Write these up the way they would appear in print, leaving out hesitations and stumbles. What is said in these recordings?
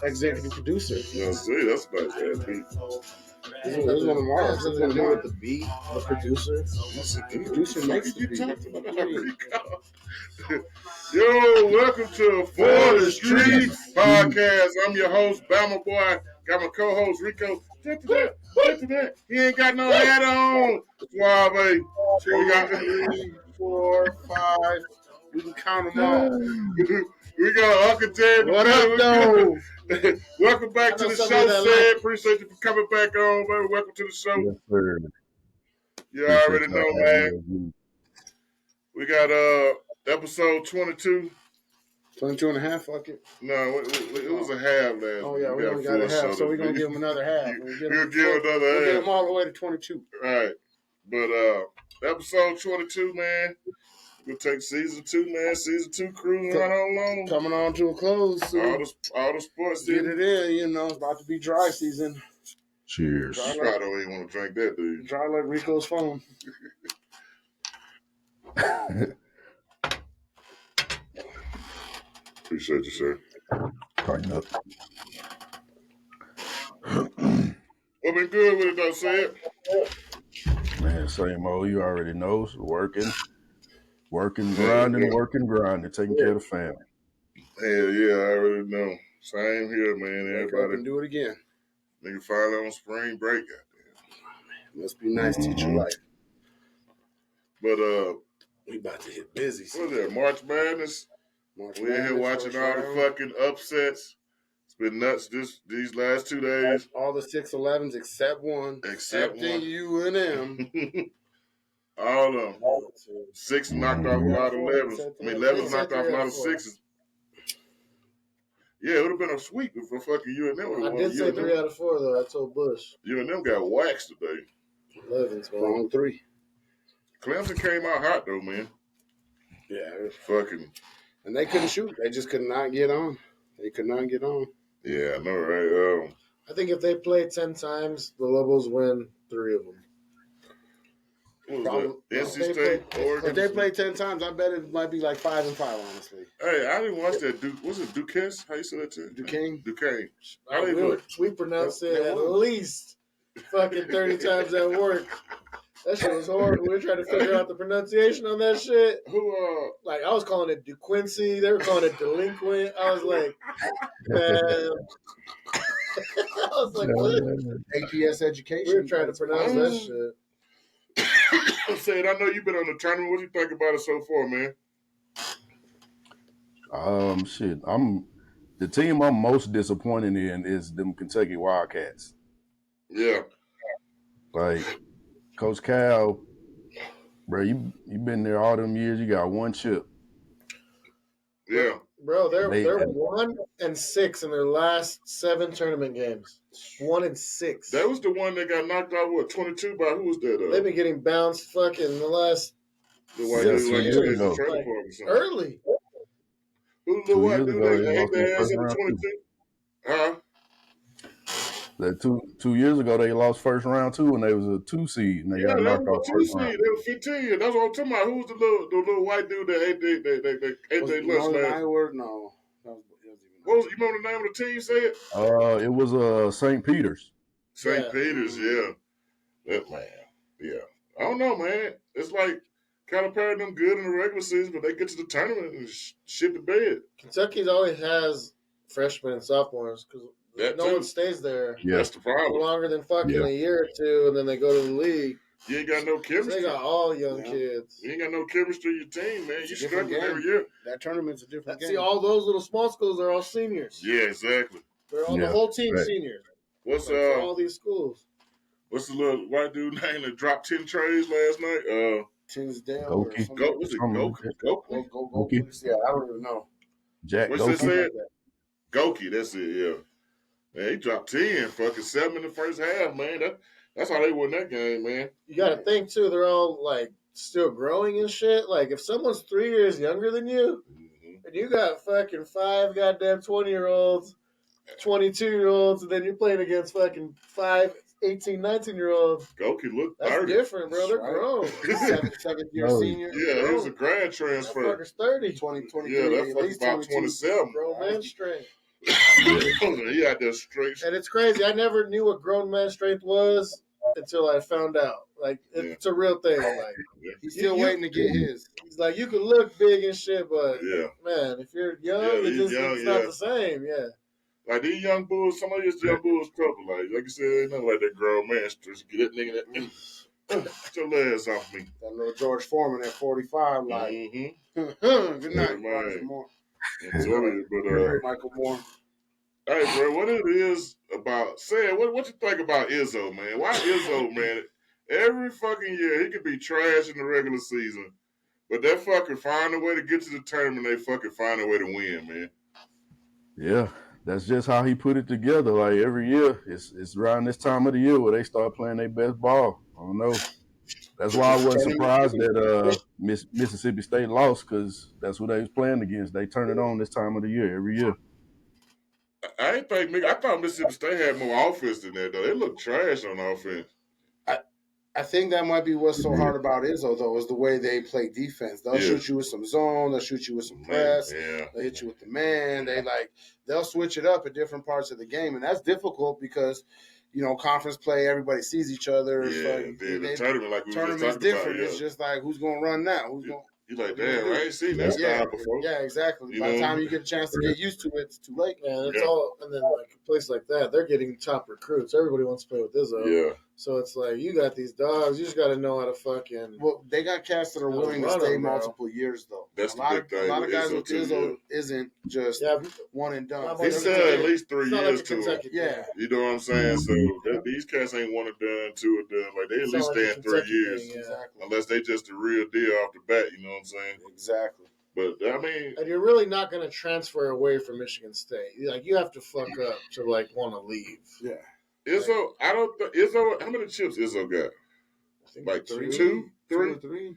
Executive producer. You see, that's a nice ass beat. This is one of mine. This is one of mine with the beat, the producer. The producer makes the beat. Yo, welcome to For the Street Podcast. I'm your host, Bama Boy. Got my co-host, Rico. He ain't got no hat on. Suave. 2, 3, 4, 5. We can count them all. We got Uncle Ted. What up, though? Welcome back to the show, Ted. Appreciate you for coming back on, baby. Welcome to the show. Yes, sir. You already know, man. We got episode 22. 22 and a half, fuck it. No, it was a half last. Oh, yeah, we only got a half, so we're going to give them another half. We'll give them another half. We'll get them all the way to 22. All right. But episode 22, man. We'll take season 2, man. Season 2 cruising right on along. Coming on to a close. All the sports. Get it in, you know. It's about to be dry season. Cheers. You probably don't even want to drink that, do you? Dry like Rico's phone. Appreciate you, sir. Tighten up. Well, been good with it, though, say it. Man, same old. You already know. So working, grinding, taking care of the family. Hell yeah, I already know. Same here, man. Everybody can do it again. Nigga finally on spring break out there. Must be nice teacher life. But we about to hit busy. What's that? March Madness. We're in here watching all the fucking upsets. It's been nuts these last 2 days. All the 6-11s except one. Excepting you and them. All of them. 6 knocked off a lot of 11s. 11s knocked off a lot of 6s. Yeah, it would have been a sweep if fucking you and them. I did say 3 out of 4, though. I told Bush. You and them got waxed today. 11's wrong 3. Clemson came out hot, though, man. Yeah. Fucking. And they couldn't shoot. They just could not get on. Yeah, I know, right? I think if they play 10 times, the Lobos win 3 of them. NC State, Oregon. If they play 10 times, I bet it might be like 5-5, honestly. Hey, I didn't watch that. Was it Duquesne? How you say that too? Duquesne. How they do it? We pronounced it at least fucking 30 times at work. That shit was horrible. We were trying to figure out the pronunciation on that shit. Like, I was calling it DeQuincy. They were calling it delinquent. I was like, man. I was like, what? APS education. We were trying to pronounce that shit. Said, I know you've been on the tournament. What do you think about it so far, man? Shit. The team I'm most disappointed in is them Kentucky Wildcats. Yeah. Like, Coach Cal, bro, you been there all them years. You got 1 chip. Yeah. Bro, they're 1-6 in their last 7 tournament games. 1-6. That was the one that got knocked out, 22 by who was that? They've been getting bounced fucking the last... The white dude early. Who's the white dude that ate their ass at 22? Huh? That 2 years ago, they lost first round too, and they was a 2 seed, and they got knocked off first round. They were 15. That's what I'm talking about. Who was the little white dude that ate their lunch last? No. You remember the name of the team? Say it. It was St. Peter's. St. Peter's, yeah. That man, yeah. I don't know, man. It's like kind of pairing them good in the regular season, but they get to the tournament and shit the bed. Kentucky's always has freshmen and sophomores because no one stays there. Yeah. That's the problem. Longer than fucking a year or 2, and then they go to the league. You ain't got no chemistry. They got all young kids. You ain't got no chemistry in your team, man. You struggling every year. That tournament's a different game. See, all those little small schools are all seniors. Yeah, exactly. They're all the whole team seniors. What's all these schools? What's the little white dude name that dropped 10 trays last night? Tinsdale. Was it Goki? Yeah, I don't even know. Jack What's that said? Goki, that's it, yeah. Man, he dropped 10, fucking 7 in the first half, man. That's how they won that game, man. You got to think, too, they're all, like, still growing and shit. Like, if someone's 3 years younger than you, and you got fucking 5 goddamn 20-year-olds, 22-year-olds, and then you're playing against fucking 5 18, 19-year-olds. Goki looked 30. That's different, bro. They're grown. 7th-year senior. Yeah, he was a grad transfer. That fucker's 30. 20, 23. Yeah, that fucker's about 27. Grown man strength. He out there straight. And it's crazy. I never knew what grown man strength was until I found out. Like it's a real thing. Like he's still waiting to get his. He's like, you can look big and shit, but Yeah. man, if you're young, it's not the same. Yeah. Like these young bulls, some of these young bulls trouble. Like you said, ain't nothing like that grown man. Just get that nigga that. Get your legs off me. That little George Foreman at 45, like. Good night, man. Moore. Michael Moore. Hey, bro, what it is about? Say what you think about Izzo, man? Why Izzo, man? Every fucking year he could be trash in the regular season, but they fucking find a way to get to the tournament. They fucking find a way to win, man. Yeah, that's just how he put it together. Like every year, it's around this time of the year where they start playing their best ball. I don't know. That's why I wasn't surprised that Mississippi State lost, because that's who they was playing against. They turn it on this time of the year every year. I thought Mississippi State had more offense than that, though. They look trash on offense. I think that might be what's so hard about Izzo, though, is the way they play defense. They'll shoot you with some zone. They'll shoot you with some press. They'll hit you with the man. They'll switch it up at different parts of the game, and that's difficult because, conference play, everybody sees each other. Yeah, the tournament, like we were just talking different. about. Yeah. It's just like, who's going to run now? Who's going? You're like, damn, I ain't seen that style before. Yeah, exactly. By the time you get a chance to get used to it, it's too late. Yeah, all. And then like a place like that, they're getting top recruits. Everybody wants to play with Izzo. Yeah. So it's like you got these dogs. You just got to know how to fucking. Well, they got cats that are willing to stay multiple years, though. That's a lot of guys with Izzo isn't just one and done. He said at least 3 years to him. Yeah. You know what I'm saying? So these cats ain't one and done, two and done. Like they at least stay in 3 years, exactly. Unless they just the real deal off the bat. You know what I'm saying? Exactly. But I mean, and you're really not going to transfer away from Michigan State. Like you have to fuck up to like want to leave. Yeah. Izzo, I don't think Izzo. How many chips Izzo got? I think like two or three.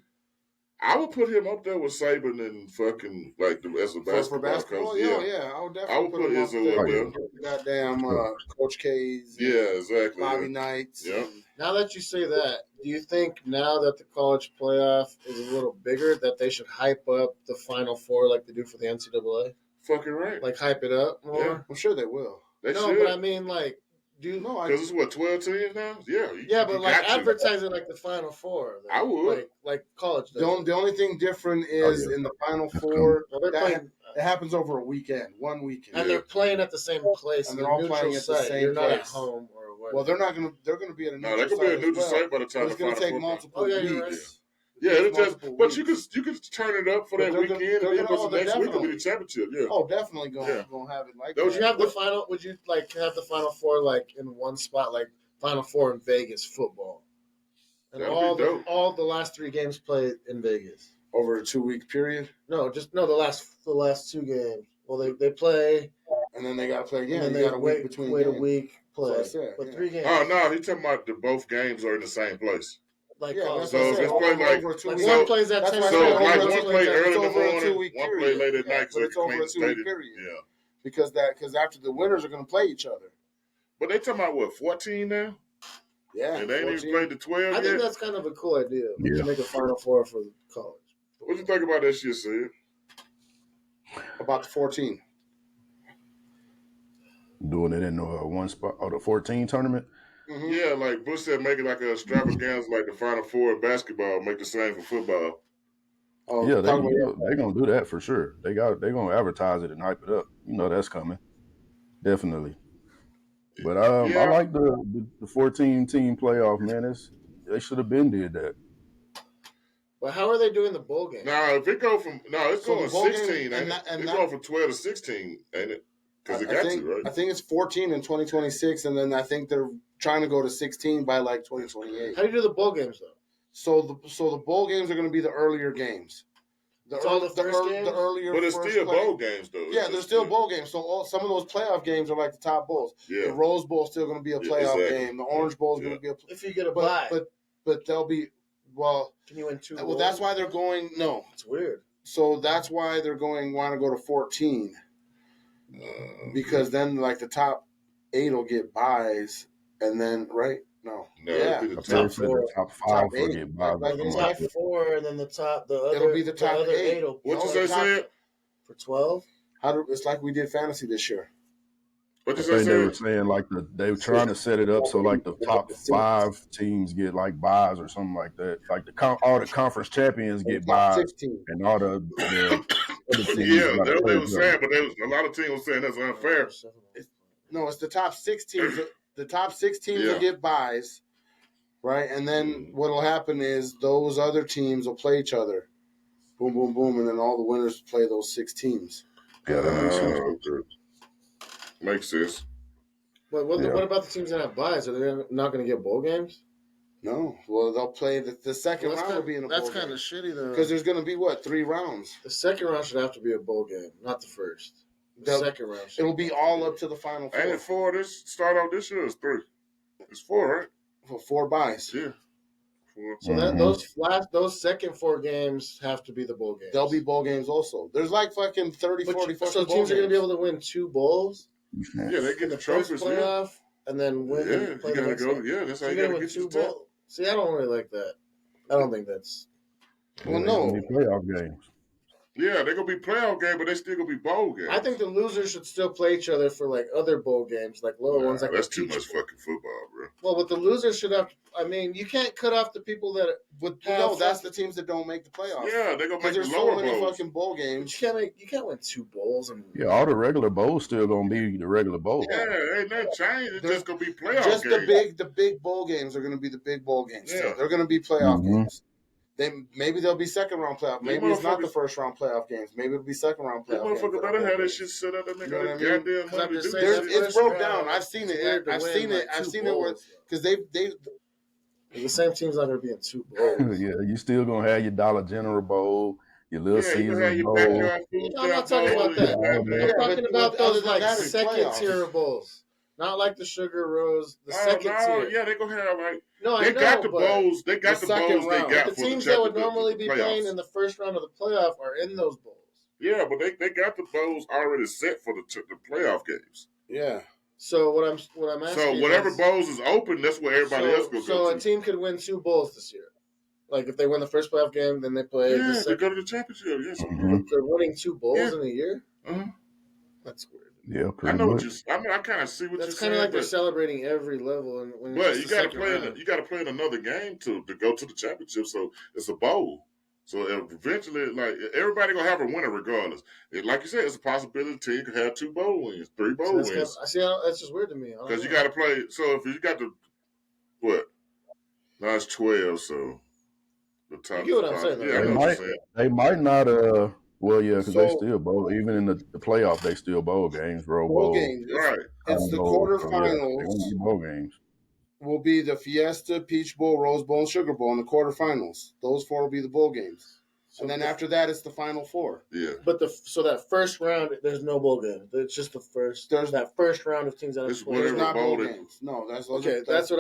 I would put him up there with Saban and fucking like the rest of basketball. For basketball, yeah. I would definitely put Izzo up there. Goddamn, Coach K's. Yeah, exactly. Bobby Knights. Yeah. Now that you say that, do you think now that the college playoff is a little bigger that they should hype up the Final Four like they do for the NCAA? Fucking right. Like hype it up more? Yeah, I'm sure they will. They should. But I mean like. Because it's what 12 teams now. Yeah, but like advertising like the Final Four. Like, I would like college. The only thing different is in the Final Four. It happens over a weekend, 1 weekend, and they're playing at the same place. And they're all playing at the same place. You're not at home or what. Well, they're not going to. They're going to be at a neutral site. No, they could be a neutral site by the time it's going to take multiple weeks. Yeah, it's just. But you could turn it up for that weekend. And then next week will be the championship. Yeah. Oh, definitely going to have it like that. Would you have the final? Would you like have the Final Four like in one spot, like Final Four in Vegas football, and all the last 3 games played in Vegas over a 2-week period? No, the last 2 games. Well, they play, and then they got to play again. And then they got to wait between. Wait a week. Play, but 3 games. Oh no, he's talking about both games are in the same place. Like so if it's played like one plays at 10. So like one play early in the morning, one play late at night. So it's over a 2-week period. Yeah, because after the winners are going to play each other. But they talking about what 14 now? Yeah, and they ain't even played the 12 I think that's kind of a cool idea to make a Final Four for college. What you think about that shit, Sid? About the 14. Doing it in one spot or the 14 tournament. Mm-hmm. Yeah, like Bush said, make it like a extravaganza, like the Final Four in basketball. Make the same for football. Oh yeah, they're gonna do that for sure. They're gonna advertise it and hype it up. You know that's coming, definitely. But I like the 14 team playoff, man. They should have been did that. Well, how are they doing the bowl game? Now, if it go it's going 16, it's going from 12 to 16, ain't it? Because it got to, right? I think it's 14 in 2026, and then I think they're trying to go to 16 by like 2028. How do you do the bowl games though? So the bowl games are going to be the earlier games. The earlier, but it's still bowl games though. Yeah, they're still bowl games. So some of those playoff games are like the top bowls. Yeah. The Rose Bowl is still going to be a playoff game. The Orange Bowl is going to be a. If you get a bye, but they'll be Can you win 2? Well, that's why they're going. No, it's weird. So that's why they're want to go to 14. Because then, like, the top 8 will get buys, and then, right? No. The top 4, top 5 will get buys. Like the top 4, and then the other. It'll be the top 8. What you say? For 12? It's like we did fantasy this year. What you I think they say? were saying like they were trying to set it up so like the top 5 teams get like buys or something like that. Like all the conference champions get buys, and all the other teams Yeah, got to that's what play they each were other. saying, but a lot of teams were saying that's unfair. It's the top 6 teams. The top 6 teams will get buys, right? And then what'll happen is those other teams will play each other. Boom, boom, boom, and then all the winners play those 6 teams. Yeah, that makes sense. Okay. Makes sense. But what about the teams that have buys? Are they not going to get bowl games? No. Well, they'll play the second round will be in a bowl game. That's kind of shitty, though. Because there's going to be, 3 rounds? The second round should have to be a bowl game, not the first. The second round. It'll be all up to the final 4. Ain't it 4 this start out this year? It's 3. It's 4, right? For 4 buys. Yeah. 4. So those second 4 games have to be the bowl games. They'll be bowl games also. There's like fucking 30, 40 fucking so teams are going to be able to win 2 bowls? Yeah, they get the trophies. Playoff, and then win. Yeah, you got to go. Yeah, that's how you got to get 2 bowls. See, I don't really like that. I don't think that's... Well, no. Playoff games. Yeah, they're going to be playoff games, but they still going to be bowl games. I think the losers should still play each other for, like, other bowl games, like lower ones. Like that's too much fucking football, bro. Well, but the losers should have... I mean, you can't cut off the people that... that's the teams that don't make the playoffs. Yeah, they're going to make the there's lower so many bowls. fucking bowl games. You can't win 2 bowls. Yeah, all the regular bowls still going to be the regular bowls. Yeah, ain't nothing changed. It's just going to be playoff just games. The big bowl games are going to be the big bowl games. Yeah. They're going to be playoff games. Maybe they'll be second round playoff. Maybe it's not the first round playoff games. Maybe it'll be second round playoff games. Motherfucker better have that shit set up. That nigga got goddamn money to do that. It's broke down. I've seen it. I've seen it where because they the same team's not going to be in 2 bowls. Yeah, you still going to have your Dollar General Bowl, your Little Caesars Bowl. I'm not talking about that. I'm talking about those like second tier bowls. Not like the Sugar Rose, the second tier. Yeah, they're gonna have like they got the bowls. They got the bowls. They got the teams that would normally be playing in the first round of the playoff are in those bowls. Yeah, but they got the bowls already set for the playoff games. Yeah. So what I'm asking. So whatever bowls is open, that's where everybody else goes. So a team could win 2 bowls this year. Like if they win the first playoff game, then they play. Yeah, they go to the championship. Yes, they're winning 2 bowls in a year. That's weird. Yeah, I know what I kind of see what you're saying. That's kind of like they're celebrating every level, and but you got to play. You got to play in another game to go to the championship. So it's a bowl. So eventually, like everybody gonna have a winner regardless. Like you said, it's a possibility the team could have 2 bowl wins, 3 bowl wins. I see. That's just weird to me. Because you got to play. So if you got the what? Now it's 12. So the top. You get what I'm saying? Yeah, I know what you're saying. They might not. Well, yeah, because they still bowl. Even in the playoff, they still bowl games, bro. Bowl games, right? It's the quarterfinals. Bowl games will be the Fiesta, Peach Bowl, Rose Bowl, and Sugar Bowl in the quarterfinals. Those 4 will be the bowl games, and then after that, it's the final 4. Yeah. But that first round, there's no bowl game. It's just the first. There's that first round of teams that have played. There's not bowl games. No, that's what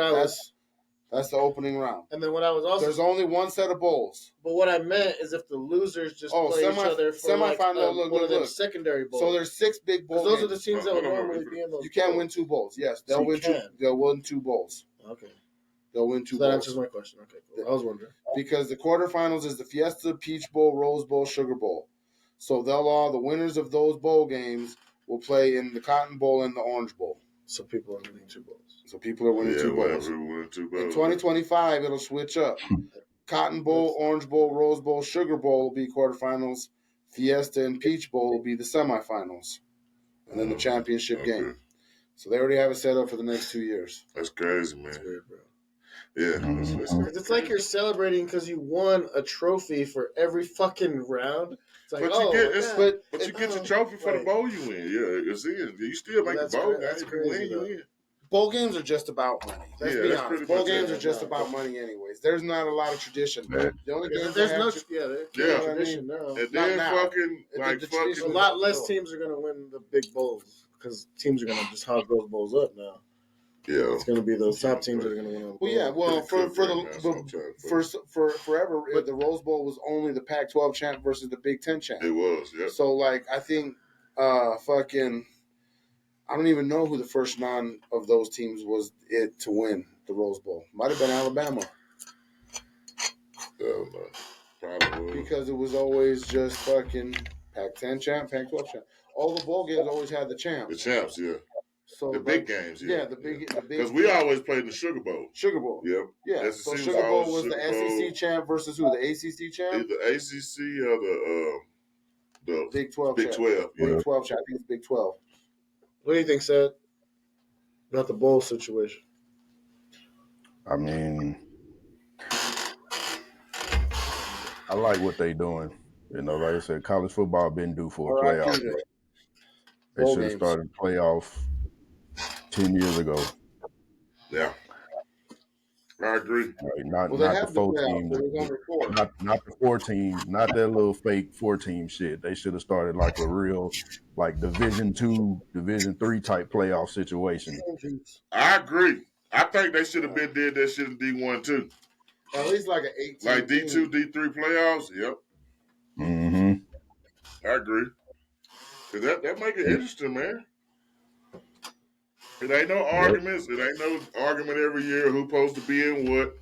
I was. That's the opening round. And then what I was also... There's only 1 set of bowls. But what I meant is if the losers just play each other for one of them secondary bowls. So there's 6 big bowls. Those are the teams that would normally be in those. You can't win 2 bowls. Yes, they'll win 2. They'll win 2 bowls. Okay. They'll win 2 bowls. That answers my question. Okay, cool. I was wondering. Because the quarterfinals is the Fiesta, Peach Bowl, Rose Bowl, Sugar Bowl. So the winners of those bowl games will play in the Cotton Bowl and the Orange Bowl. So people are winning 2 bowls. So people are winning 2 bowls. In 2025, it'll switch up. Cotton Bowl, Orange Bowl, Rose Bowl, Sugar Bowl will be quarterfinals. Fiesta and Peach Bowl will be the semifinals. And then the championship game. So they already have it set up for the next 2 years. That's crazy, man. That's weird, bro. Yeah. It's like you're celebrating because you won a trophy for every fucking round. It's like, but you get your trophy for the bowl you win. Yeah, it's in. You still make the bowl. That's crazy. You win. Bowl games are just about money. Let's be honest. Bowl games are just about money, anyways. There's not a lot of tradition. The only games there's no tradition now. And then a lot less teams are gonna win the big bowls because teams are gonna just hog those bowls up now. Yeah, it's gonna be those top teams that are gonna win. Well, yeah. Well, for forever, the Rose Bowl was only the Pac-12 champ versus the Big Ten champ. It was. Yeah. So like, I think, I don't even know who the first non of those teams was to win the Rose Bowl. Might have been Alabama. No. Probably. Because it was always just fucking Pac-10 champ, Pac-12 champ. All the bowl games always had the champs. The champs, yeah. So the big games, the big. Because we always played in the Sugar Bowl. Sugar Bowl. Yep. Yeah. So Sugar Bowl was the SEC champ versus who? The ACC champ. Either ACC or the Big 12 Big champ. 12. Big 12 champ. I think it's Big 12. What do you think, Seth? About the bowl situation? I mean, I like what they doing. You know, like I said, college football been due for a playoff. They should have started playoff 10 years ago. Yeah. I agree. Right, not the 4 team, not the 4 team, not that little fake 4 team shit. They should have started like a real, like Division 2, Division 3 type playoff situation. I agree. I think they should have been did that shit in D1 too. At least like an 18. Like D2, D3 playoffs. Yep. Mm-hmm. I agree. Cause that make it interesting, man. It ain't no arguments. It ain't no argument every year who's supposed to be in what.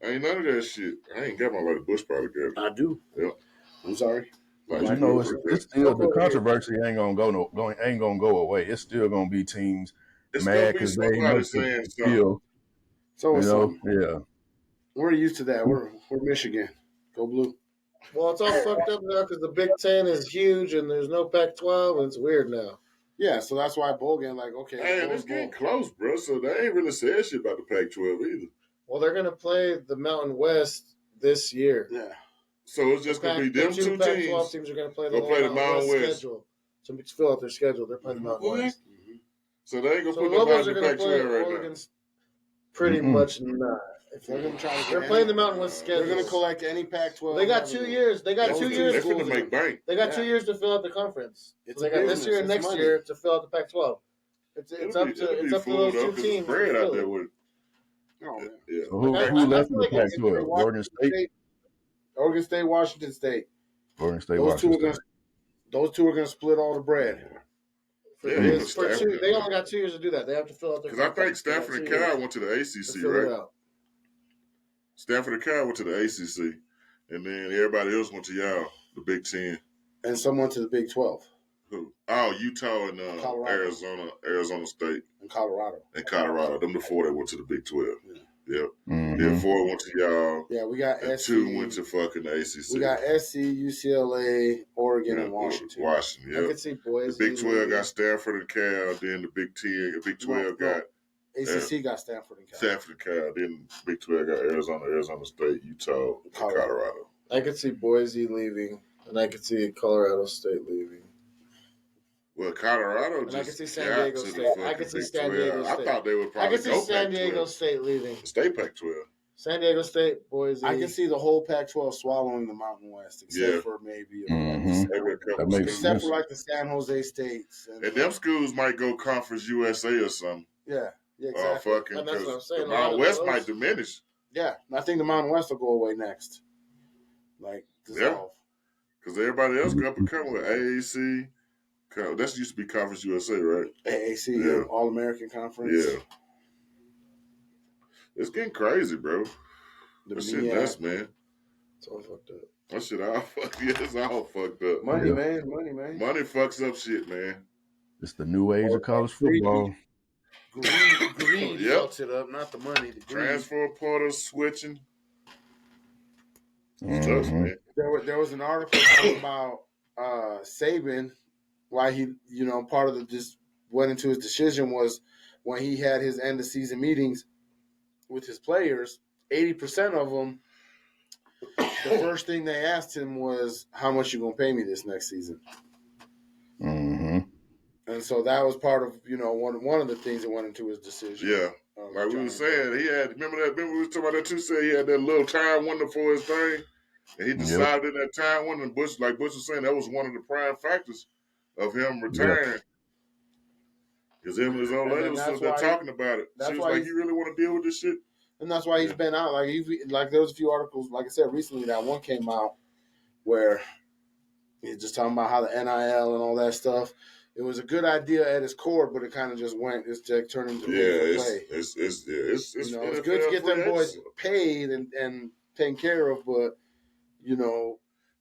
Ain't none of that shit. I ain't got my Lady Bush probably good. I do. Yep. I'm sorry. But you know, it's still the controversy ain't gonna go away. It's still gonna be teams mad because they ain't saying something. So you know, yeah. We're used to that. We're Michigan. Go Blue. Well, it's all fucked up now because the Big Ten is huge and there's no Pac-12 and it's weird now. Yeah, so that's why bowl game, like, okay. Hey, it's getting close, bro. So they ain't really said shit about the Pac-12 either. Well, they're gonna play the Mountain West this year. Yeah. So it's just gonna be them two Pac-12 teams are gonna play the Mountain West schedule. So to fill out their schedule, they're playing the Mountain West. Mm-hmm. So they ain't gonna put nobody in the Pac-12 right now. Pretty much not. If they're gonna try to they're playing the Mountain West schedule. They're gonna collect any Pac-12. They got 2 years. They got 2 years. They're gonna make bank. They got 2 years to fill out the conference. They got this year and next year to fill out the Pac-12. It's up to those 2 teams. Spread out there with. Oh, man. Yeah. So who left in the Pac-12? Oregon State. Oregon State, Washington State. Oregon State, Washington State. Those two are gonna split all the bread. Yeah, they only got 2 years to do that. They have to fill out their. Because I think Stanford and Cal went to the ACC, right? Stanford and Cal went to the ACC, and then everybody else went to y'all, the Big Ten. And some went to the Big 12. Who? Oh, Utah and Arizona State. And Colorado. Them the 4 that went to the Big 12. Yeah. Yep. Mm-hmm. Then 4 went to y'all. Yeah, we got and SC. 2 went to fucking the ACC. We got SC, UCLA, Oregon, and Washington. Yeah. I could see boys. The Big 12 got Stanford and Cal. Then the Big 12 got ACC got Stanford and Cal. Stanford and Cal. Then Big 12 got Arizona State, Utah, and Colorado. I could see Boise leaving, and I could see Colorado State leaving. Well, Colorado and just I could see San Diego State. I could see San Diego State. I thought they would probably I could see San Diego State leaving. State Pac-12. San Diego State, Boise. I can see the whole Pac-12 swallowing the Mountain West, except for maybe except for like the San Jose States. And them schools might go Conference USA or something. Yeah, exactly. And that's what I'm saying. The Mountain West might diminish. Yeah, I think the Mountain West will go away next. Like, dissolve. Because everybody else got to come with AAC. That used to be Conference USA, right? AAC, All-American Conference. Yeah. It's getting crazy, bro. That shit nuts, man. It's all fucked up. That shit all fucked up. Yeah, it's all fucked up. Money, man. Money fucks up shit, man. It's the new age of college football. Greed fucks it up, not the money. The transfer portal switching. Stuff, man. There was an article talking about Saban. Why he, part of just went into his decision was when he had his end of season meetings with his players, 80% of them, the first thing they asked him was, how much you going to pay me this next season? Mm-hmm. And so that was part of, one of the things that went into his decision. Yeah. Like we were saying, he had, remember we was talking about that too, said he had that little time window for his thing. And he decided in that time window, and Bush was saying, that was one of the prime factors of him retiring. Because him and his old lady was talking about it. She was like, you really want to deal with this shit? And that's why he's been out. Like there was a few articles, like I said, recently that one came out where he's just talking about how the NIL and all that stuff. It was a good idea at its core, but it kind of just turned into play. It's good to get them boys paid and taken care of, but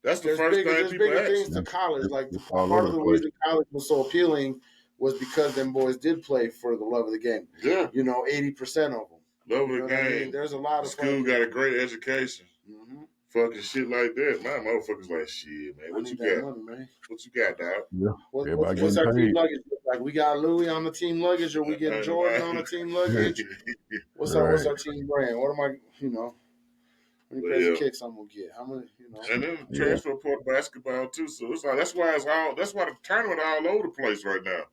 that's the first thing people bigger things to college. Like part of the reason college was so appealing was because them boys did play for the love of the game. Yeah. 80% of them. Love of the game. I mean? There's a lot of school got a great education. Mm-hmm. Fucking shit like that. My motherfuckers like, shit, man. What you got? Money, man. What you got, dog? Yeah. What's our team luggage look like? We got Louis on the team luggage, or we get Jordan on the team luggage? What's our team brand? What am I? How many pairs of kicks I'm gonna get? How many? And then transfer port basketball too. So it's like that's why the tournament all over the place right now.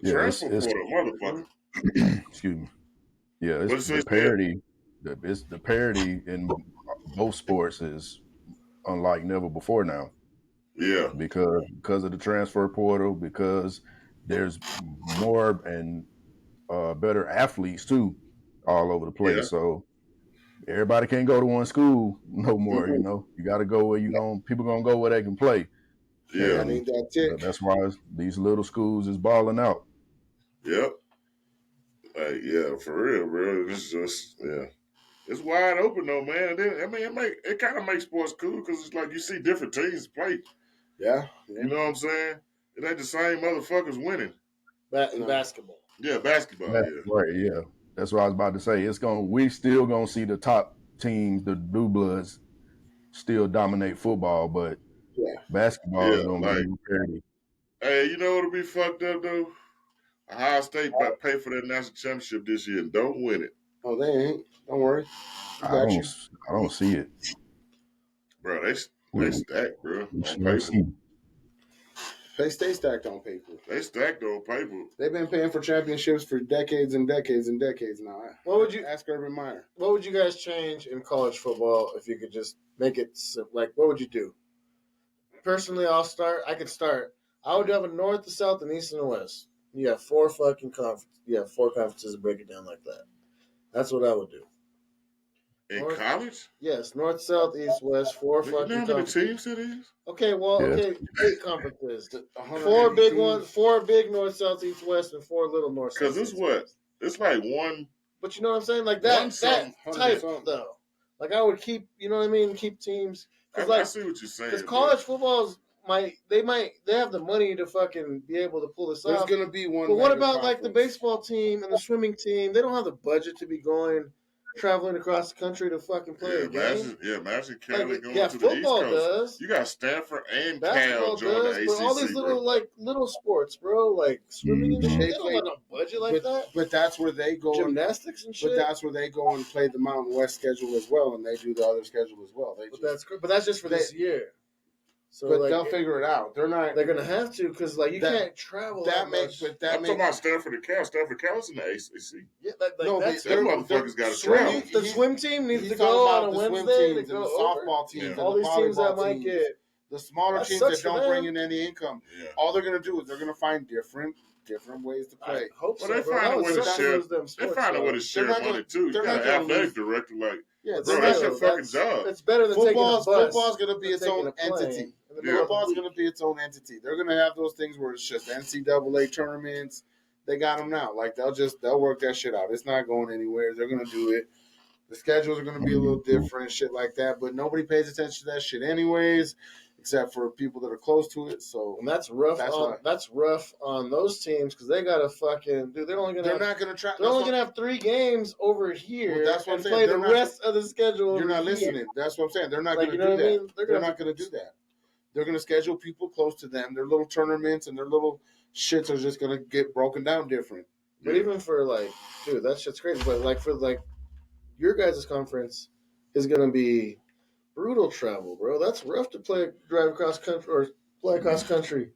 The transfer portal, motherfucker. Excuse me. Yeah, it's the parity. The parity in both sports is unlike never before now. Yeah, because of the transfer portal, because there's more and better athletes too, all over the place. Yeah. So everybody can't go to one school no more. You got to go where people gonna go where they can play. Yeah, I mean that's why these little schools is balling out. Yep. Yeah, for real, bro. It's just it's wide open though, man. It kind of makes sports cool because it's like you see different teams play. Yeah. You know what I'm saying? It ain't the same motherfuckers winning. In basketball. Yeah, basketball. Right. Yeah, that's what I was about to say. We still gonna see the top teams, the blue bloods, still dominate football, but basketball is gonna be parity. Hey, you know what'll be fucked up though? Ohio State pay for their national championship this year and don't win it. Oh, they ain't. Don't worry. I don't see it. Bro, they stacked, bro. On paper. They stay stacked on paper. They stacked on paper. They've been paying for championships for decades and decades and decades now. What would you ask Urban Meyer? What would you guys change in college football if you could just make it like? What would you do? Personally, I could start. I would have a north, the south, and east and the west. You have 4 fucking conferences. You have 4 conferences to break it down like that. That's what I would do. In college? Yes, north, south, east, west, 4 fucking conferences. You know how many teams it is? Okay, 8 conferences. 4 big ones, 4 big north, south, east, west, and 4 little north, south. Because it's what? It's like one. But you know what I'm saying? Like that type, though. Like I would keep, you know what I mean? Keep teams. I see what you're saying. Because college football's they have the money to fucking be able to pull this off. There's gonna be one. But what about like the baseball team and the swimming team? They don't have the budget to be traveling across the country to fucking play a game. Imagine Cali going to the East football Coast. Does. You got Stanford and basketball Cal joining the ACC, but all these little sports, bro, like swimming and shit, they don't have a budget like that. But that's where they go. Gymnastics and shit. But that's where they go and play the Mountain West schedule as well, and they do the other schedule as well. But that's just for this year. So but they'll figure it out. They're gonna have to because you can't travel. I'm talking about Stanford and Cal. Stanford Cal's in the ACC. Yeah, them motherfuckers got to travel. The swim team needs to go on a Wednesday. The softball teams, all these teams that might get the smaller teams that don't bring in any income. Yeah. All they're gonna do is they're gonna find different ways to play. I hope so. They find a way to share. They find a way to share money too. You got an athletic director like. Yeah, bro, that's your fucking job. It's better than football's going to be its own entity. Football's going to be its own entity. They're going to have those things where it's just NCAA tournaments. They got them now. Like they'll work that shit out. It's not going anywhere. They're going to do it. The schedules are going to be a little different, shit like that. But nobody pays attention to that shit anyways, except for people that are close to it. So and that's rough. That's rough on those teams because they got to fucking dude. They're only going to have 3 games over here. Well, that's what I'm saying. Play the rest of the schedule. You're not listening. That's what I'm saying. They're not going to do that. They're not going to do that. They're going to schedule people close to them. Their little tournaments and their little shits are just going to get broken down different. But even for dude, that shit's crazy. But for your guys' conference is going to be brutal travel, bro. That's rough to drive across country or play across country.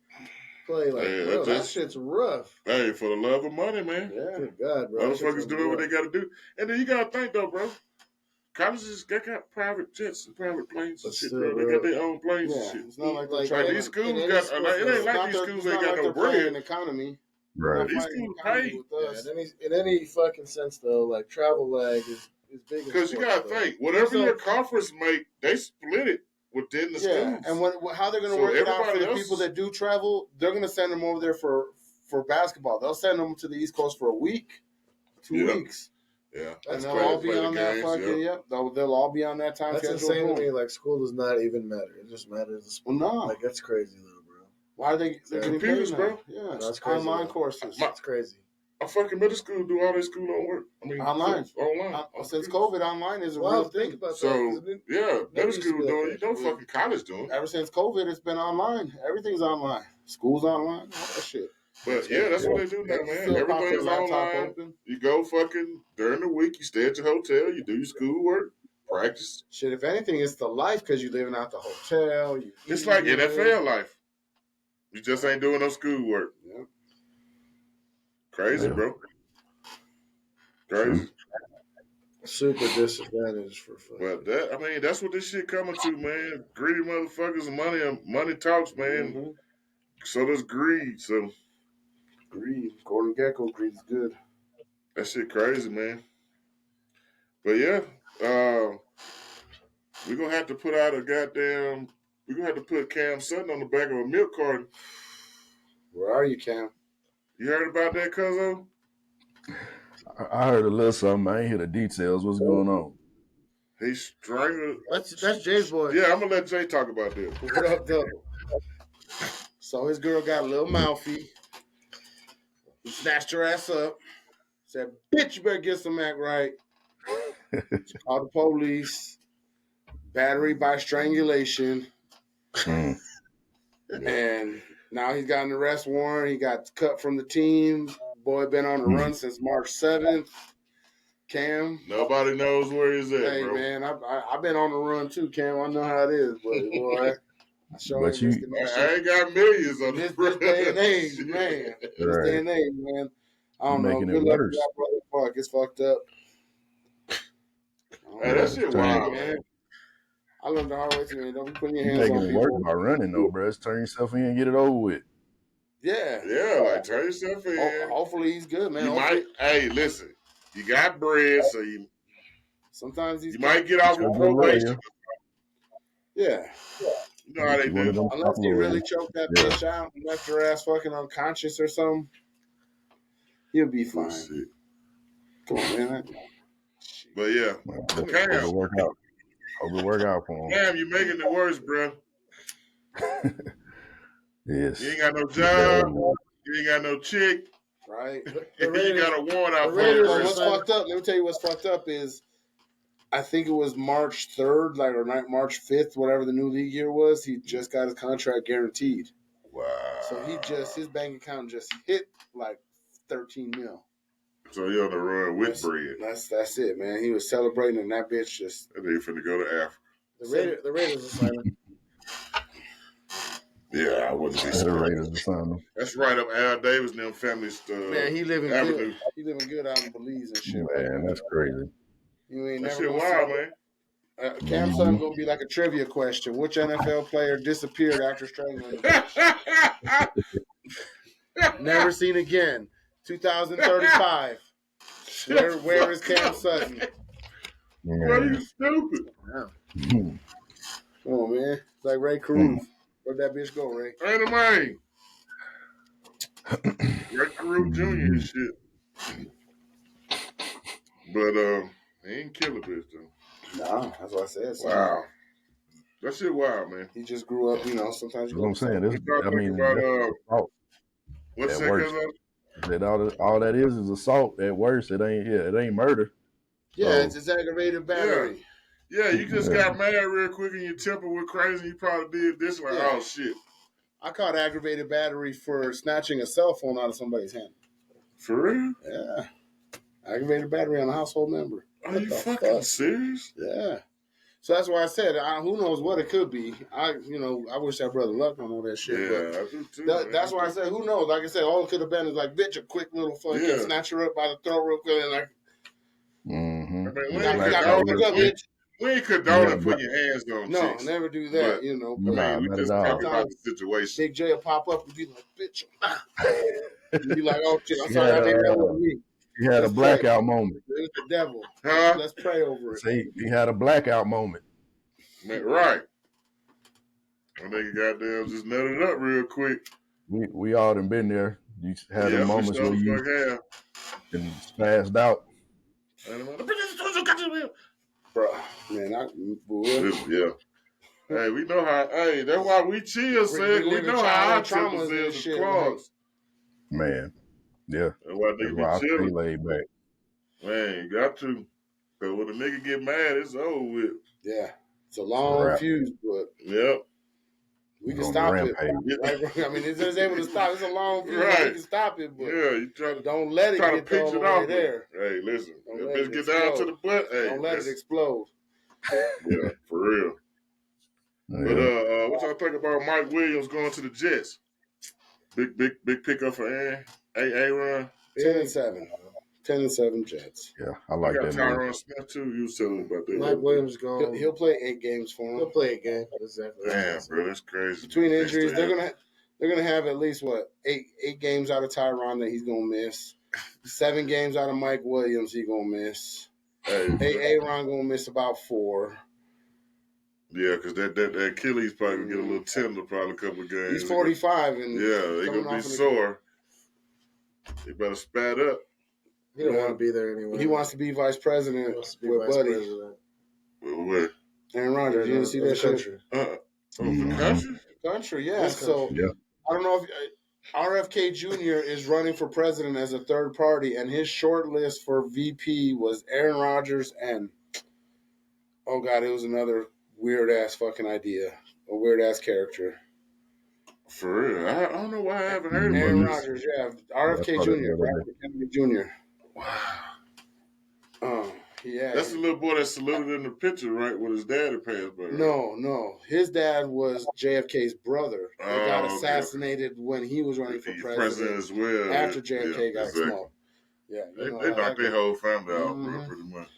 That shit's rough. Hey, for the love of money, man. Yeah. Good God, bro. Motherfuckers doing what they got to do. And then you got to think, though, bro. Colleges, they got private jets and private planes and shit, bro. They got their own planes and shit. It's not like these schools got. It ain't like these schools ain't got no bread. In economy. Right. These schools pay. In any fucking sense, though, travel lag is big. Because you got to think, whatever your conference make, they split it within the schools. And how they're going to work it out for the people that do travel, they're going to send them over there for basketball. They'll send them to the East Coast for a week, 2 weeks. Yeah, and they'll all be on that fucking. Yep, they'll all be on that time schedule. That's insane to me. School does not even matter. It just matters the sport. Well, no, that's crazy, though, bro. Why are they getting computers, paid bro? now? Yeah, that's crazy. Online courses. That's crazy. A fucking middle school do all their school on work. I mean, online. Since COVID, online is a real thing. Think about so, that. Yeah, middle school doing it. Fucking college doing it. Ever since COVID, it's been online. Everything's online. School's online. All that shit. But yeah, that's what they do now, man. Everything's online. Open. You go fucking during the week. You stay at your hotel. You do your schoolwork. Practice. Shit, if anything, it's the life because you're living out the hotel. It's like NFL life. You just ain't doing no schoolwork. Yeah. Crazy, bro. Crazy. Super disadvantage for fun. But that's what this shit coming to, man. Greedy motherfuckers and money talks, man. Mm-hmm. So does greed. So greed. Gordon Gekko, greed is good. That shit crazy, man. But yeah, we're gonna have to put out we're gonna have to put Cam Sutton on the back of a milk carton. Where are you, Cam? You heard about that, Cuzzo? I heard a little something. I ain't hear the details. What's going on? He's strangled. That's Jay's boy. Yeah, I'm gonna let Jay talk about this. What up, though? So his girl got a little mouthy. He snatched her ass up. Said, "Bitch, you better get some act right." She called the police. Battery by strangulation. And now he's got an arrest warrant. He got cut from the team. Boy been on the run since March 7th. Cam. Nobody knows where he's at, hey, bro. Hey, man, I've been on the run too, Cam. I know how it is, boy. I ain't got millions on this day and age, man. This day and age, man. I don't know. Good luck to that brother. Fuck, it's fucked up. Hey, that shit wild, man. I learned the hard way too, man. Don't be putting your hands on people. Making it work by running, though, bro. Just turn yourself in and get it over with. Yeah. Yeah, like turn yourself in. Hopefully he's good, man. Hey, listen. You got bread, so sometimes you might get off of probation. Yeah. You know how they do. Unless he really choked that bitch out and left her ass fucking unconscious or something, he'll be fine. Come on, man. But yeah, Cam. Hope it work out for him. Cam, you making it worse, bro. Yes. You ain't got no job. You ain't got no chick. Right. You got a warrant out for it. What's fucked up? Let me tell you what's fucked up is I think it was March 3rd, or March 5th, whatever the new league year was. He just got his contract guaranteed. Wow. So his bank account just hit like 13 mil. So he on the run with bread. That's it, man. He was celebrating, and that bitch just. And he finna go to Africa. The Raiders are signing. Yeah, I wouldn't be surprised. That's right up Al Davis and them family stuff. Man, he living good. He living good out in Belize and shit. Man, that's crazy. You ain't that never shit wild, man. Cam Sutton gonna be like a trivia question. Which NFL player disappeared after strangling? Never seen again. 2035. Where is Cam Sutton? What are you stupid? Yeah. Come on, man. It's like Ray Cruz. Where'd that bitch go, Ray? Ray Cruz Jr. and shit. But he ain't kill a bitch though. Nah, that's what I said. Wow. That shit wild, man. He just grew up, sometimes you know what I'm saying. What's that? That all that is assault at worst. It ain't murder. Yeah, it's aggravated battery. Yeah, you just got mad real quick and your temper went crazy. You probably did this oh shit. I caught aggravated battery for snatching a cell phone out of somebody's hand. For real? Yeah. Aggravated battery on a household member. Are you fucking serious? Yeah. So that's why I said, who knows what it could be. I wish that brother luck on all that shit. Yeah, I do too. That's why I said, who knows? Like I said, all it could have been is like, bitch, a quick little fucking snatch her up by the throat real quick and like. Mm-hmm. I mean, we ain't condoning putting your hands on chicks. No, never do that, But we just talking about the situation. Big J will pop up and be like, bitch. And be like, oh, shit, I'm sorry I did that with me. He had a blackout moment. It was the devil. Huh? Let's pray over it. See, he had a blackout moment. Man, right. I think he goddamn just nutted up real quick. We all done been there. You had the moments where you been spazzed out. Bro, man, yeah. Hey, we know how. Hey, that's why we chill, said we know how our tempers is and clogs. Man, yeah. That's why That's nigga why I be stay chilling. laid back. Man, you got to. Cause when a nigga get mad, it's over with. Yeah, it's a long fuse, but yep. We can stop it. Right? I mean, it's just able to stop. It's a long fuse. Right. We can stop it, but you try to don't let it get all the way there. Hey, listen, if bitch get down to the butt, hey, don't let it explode. Yeah, for real. Yeah. But what y'all think about Mike Williams going to the Jets? Big pickup for Aaron. 10-7. 10-7 Jets. Yeah, I like that. Tyron Smith too. You was telling about that. Mike Williams going. He'll play 8 games for him. He'll play 8 games. Exactly. Damn, bro, that's crazy. Between injuries, they're gonna have at least eight games out of Tyron that he's gonna miss. 7 games out of Mike Williams he's gonna miss. Aaron gonna miss about 4. Yeah, because that Achilles probably gonna get a little tender, probably a couple of games. He's 45, and they gonna be sore. They better spat up. He don't want to be there anyway. He wants to be vice president with Buddy. With Aaron Rodgers. You didn't see that shit? The country, yeah. So I don't know if RFK Jr. is running for president as a third party, and his short list for VP was Aaron Rodgers and oh god, it was another weird ass fucking idea, a weird ass character. For real, I don't know why I haven't heard of Aaron Rodgers. Yeah, RFK Jr. Robert Kennedy Jr. Wow. Yeah. That's the little boy that saluted in the picture, right, when his daddy passed by. Right? No. His dad was JFK's brother. He got assassinated when he was running for president as well. After JFK got smoked. Yeah. They knocked their whole family out, pretty much.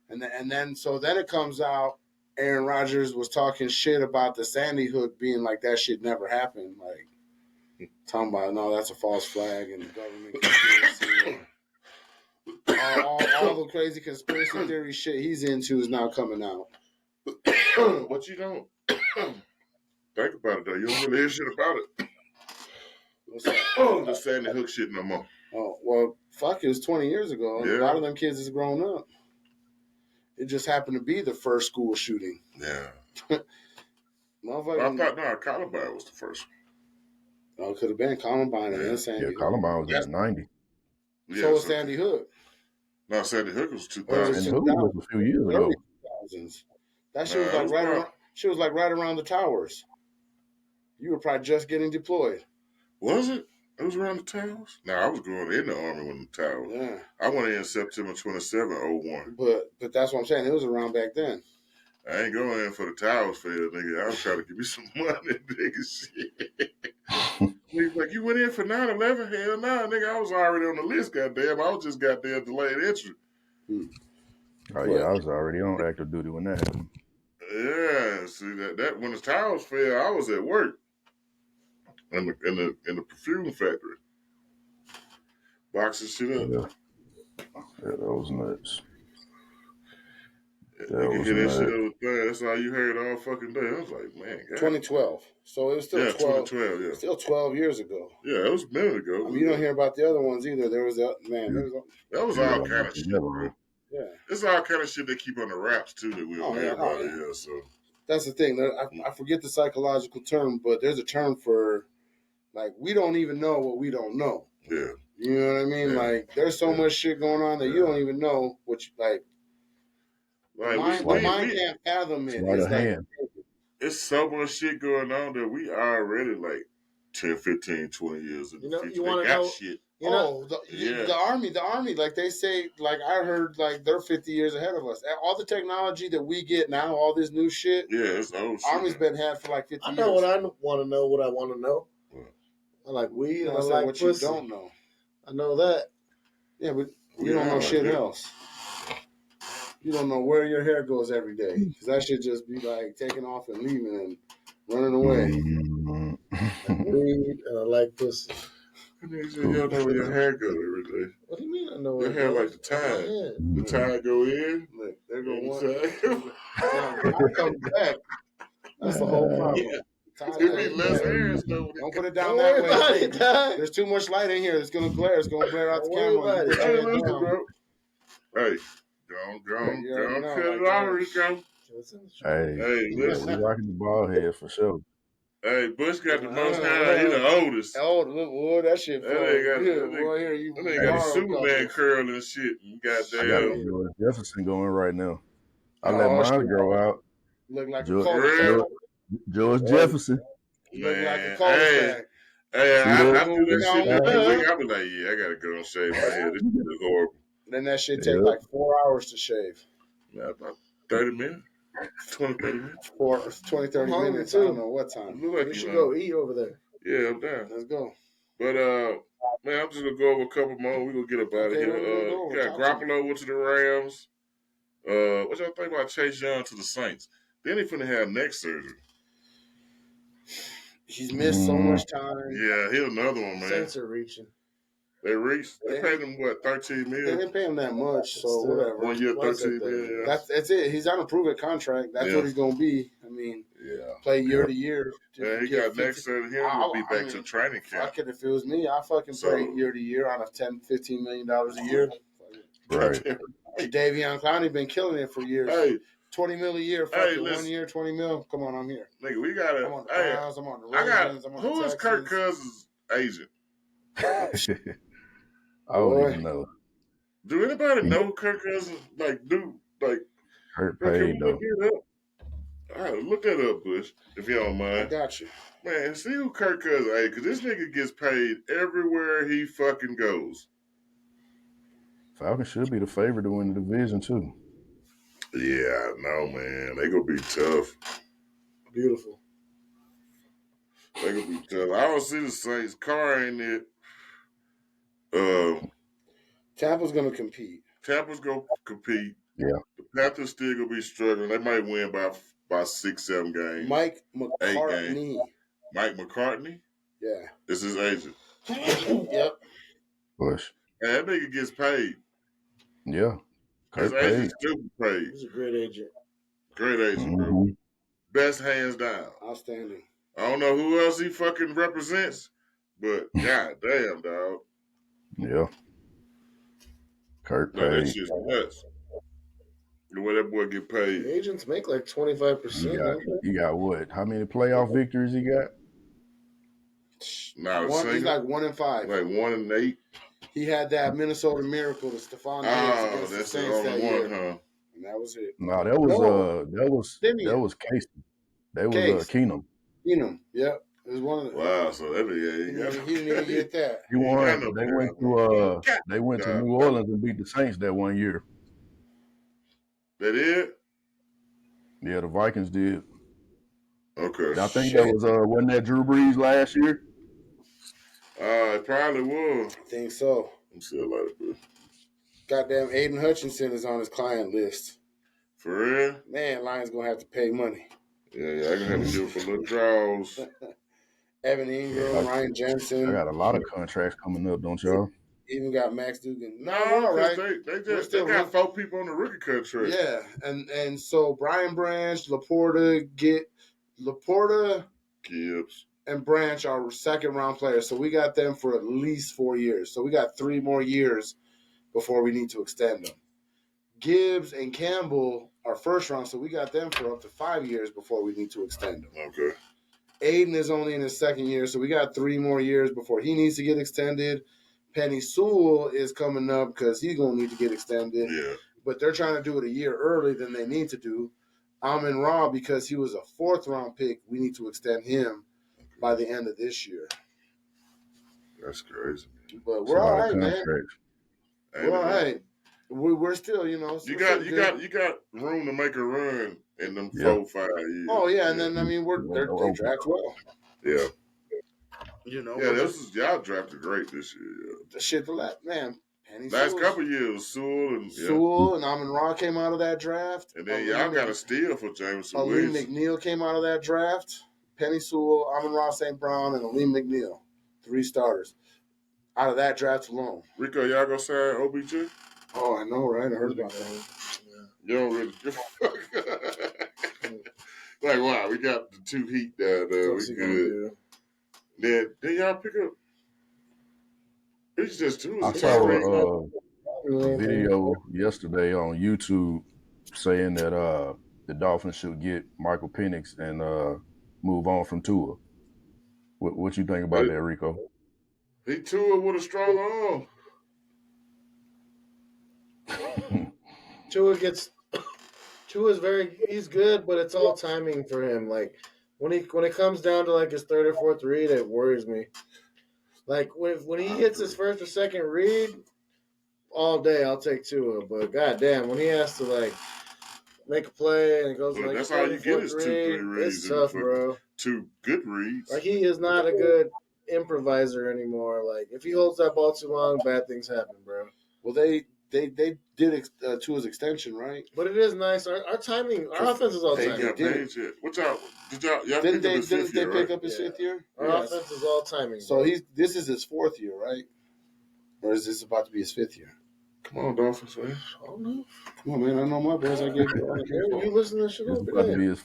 And then it comes out Aaron Rodgers was talking shit about the Sandy Hook being like that shit never happened. Like, talking about, no, that's a false flag and the government conspiracy. All the crazy conspiracy theory shit he's into is now coming out. But you don't think about it, though. You don't really hear shit about it. What's that? The Sandy Hook shit no more. Oh, well, fuck, it was 20 years ago. Yeah. A lot of them kids is grown up. It just happened to be the first school shooting. Yeah. I thought, Columbine was the first one. Oh, it could have been Columbine and then Sandy Hook. Columbine was in 90. Yeah, so was Sandy Hook. No, Sandy Hook was 2000. Sandy Hook was a few years ago. That shit was like right around the towers. You were probably just getting deployed. Was it? It was around the towers? No, I was going in the Army when the towers. Yeah. I went in September 27, 01. But that's what I'm saying. It was around back then. I ain't going in for the towers fair, nigga. I was trying to give me some money, nigga. Shit. He's like, you went in for 9/11? Hell no, nigga. I was already on the list, goddamn. I was just goddamn delayed entry. Oh, yeah, I was already on active duty when that happened. Yeah, see, that when the towers fell, I was at work. In the perfume factory. Boxing shit up. Yeah, that was nuts. That's all you heard all fucking day. I was like, man. God. 2012. So it was still 2012, yeah. Still 12 years ago. Yeah, it was a minute ago. I mean, you don't hear about the other ones either. There was that, man. That was all kind of shit, bro. Yeah. It's all kind of shit they keep on the wraps, too, that we don't hear about it. Yeah, so. That's the thing. I forget the psychological term, but there's a term for, like, we don't even know what we don't know. Yeah. You know what I mean? Yeah. Like, there's so much shit going on that you don't even know what you, like mind can't fathom it. It's so much shit going on that we already, like, 10, 15, 20 years in the future. You want to know shit. The army, like they say, like I heard, like they're 50 years ahead of us. All the technology that we get now, all this new shit. Yeah, it's old shit. Army's been had for like 50 years. I know what I want to know. What I want to know. I like weed. I like what pussy. You don't know. I know that. Yeah, but you don't know shit else. You don't know where your hair goes every day because that should just be like taking off and leaving and running away. I like weed and I like pussy. You don't know where your hair goes every day. What do you mean I know where your hair like the tide? The tide go in. Look, there go one. I come back. That's the whole problem. Yeah. It be less hairs though. Don't put it down that way. There's too much light in here. It's gonna glare. It's gonna glare out the camera. Hey, go cut it off, Rico. Hey, we rocking the ball head for sure. Hey, Bush got the most hair. He the oldest. Boy, that shit feels good. Boy, here you got a Superman curl and shit. Goddamn. I got a George Jefferson going right now. I let mine grow out. Look like a cul-de-sac. George Jefferson. Look like a cul-de-sac. Hey, I do that shit every week. I be like, I gotta go and shave my head. This shit is horrible. Then that shit take like 4 hours to shave. Yeah, about 30 minutes. 20, 30 minutes. 20, 30 minutes. I don't know what time. We should go eat over there. Yeah, I'm down. Let's go. But man, I'm just gonna go over a couple more. We're gonna get up out of here. Got Garoppolo went to the Rams. What y'all think about Chase Young to the Saints? Then he finna have neck surgery. He's missed so much time. Yeah, here's another one, man. Saints are reaching. They reached. They paid him what, $13 million? They didn't pay him that much, so whatever. 1 year, $13 million. That's it. He's on a proven contract. That's what he's gonna be. I mean, play year to year. Yeah, he got next surgery. He'll be back to training camp. Fuck it, if it was me, I fucking play year to year on a $10, $15 million a year. Right. Davion Clowney been killing it for years. Hey. 20 mil a year, fucking 1 year, 20 mil. Come on, I'm here. Nigga, we gotta. I'm on the Browns, I'm on the Ravens, I'm on the Texans. Who is Kirk Cousins' agent? I don't even know. Do anybody know Kirk Cousins? Hurt paid though. All right, look that up, Bush, if you don't mind. I got you. Man, see who Kirk Cousins is, because this nigga gets paid everywhere he fucking goes. Falcons should be the favorite to win the division too. Yeah, I know, man. They gonna be tough. Beautiful. They gonna be tough. I don't see the Saints. Carr ain't it. Tampa's gonna compete. Tampa's gonna compete. Yeah. The Panthers still gonna be struggling. They might win by 6, 7 games. Mike McCartney. 8 games. Mike McCartney? Yeah. This is his agent. Yep. Bush. And that nigga gets paid. Yeah. His agent's still paid. He's a great agent. Great agent, bro. Best hands down. Outstanding. I don't know who else he fucking represents, but goddamn, dog. Yeah. Kirk paid. That shit's nuts. The way that boy get paid. The agents make like 25%. He got what? How many playoff victories he got? He's like 1 in 5. Like 1 in 8. He had that Minnesota Miracle, the Stephon Diggs against the Saints that year. Huh? And that was it. No, that was Casey. That was Keenum. Keenum, yep. It was one of the. Wow, so that he didn't even get that. He won. They went to New Orleans and beat the Saints that 1 year. They did? Yeah, the Vikings did. Okay. I think that was wasn't that Drew Brees last year? It probably was. I think so. I'm still like it, bro. Goddamn, Aiden Hutchinson is on his client list. For real? Man, Lions gonna have to pay money. Yeah, I gonna have to do it for little draws. Evan Ingram, Ryan Jensen. I got a lot of contracts coming up, don't y'all? Even got Max Dugan. No, right. They got 4 people on the rookie contract. Yeah, and so Brian Branch, Laporta, Gibbs, and Branch are 2nd-round players. So we got them for at least 4 years. So we got 3 more years before we need to extend them. Gibbs and Campbell are 1st-round, so we got them for up to 5 years before we need to extend them. Okay. Aiden is only in his 2nd year, so we got 3 more years before he needs to get extended. Penny Sewell is coming up because he's going to need to get extended. Yeah. But they're trying to do it a year early than they need to do. Amon-Ra, because he was a 4th-round pick, we need to extend him by the end of this year. That's crazy. But we're all right, man. We're all right. We're still, you got room to make a run in them 4, 5 years. Oh yeah, and then they draft well. Yeah. Yeah, y'all drafted great this year. Yeah. The shit, man. Last couple years, Sewell and Amon-Ra came out of that draft. And then y'all got a steal for Jameson Aleem McNeil came out of that draft. Penny Sewell, Amon-Ra St. Brown, and Aleem McNeil. 3 starters out of that draft alone. Rico, y'all gonna sign OBJ? Oh, I know, right? I heard about that. Yeah. You don't really give a fuck. Like, wow, we got the 2 heat down there. We good. Then y'all pick up. It's just 2. I saw a video yesterday on YouTube saying that the Dolphins should get Michael Penix and move on from Tua. What you think about that, Rico? He Tua with a strong arm. He's good, but it's all timing for him. Like when it comes down to like his third or fourth read, it worries me. Like when he hits his first or second read, all day I'll take Tua. But goddamn, when he has to like make a play and it goes like that's how you get his 2-3 reads. It's tough, bro. 2 good reads. Like he is not a good improviser anymore. Like if he holds that ball too long, bad things happen, bro. Well, they did Tua's extension, right? But it is nice. Our timing, our offense is all timing. What y'all didn't they pick up his fifth year? Our offense is all timing. So this is his fourth year, right? Or is this about to be his fifth year? Come on, Dolphins, man. I don't know. Come on, man. I know my boys. I get you listen to shit. It's about to be his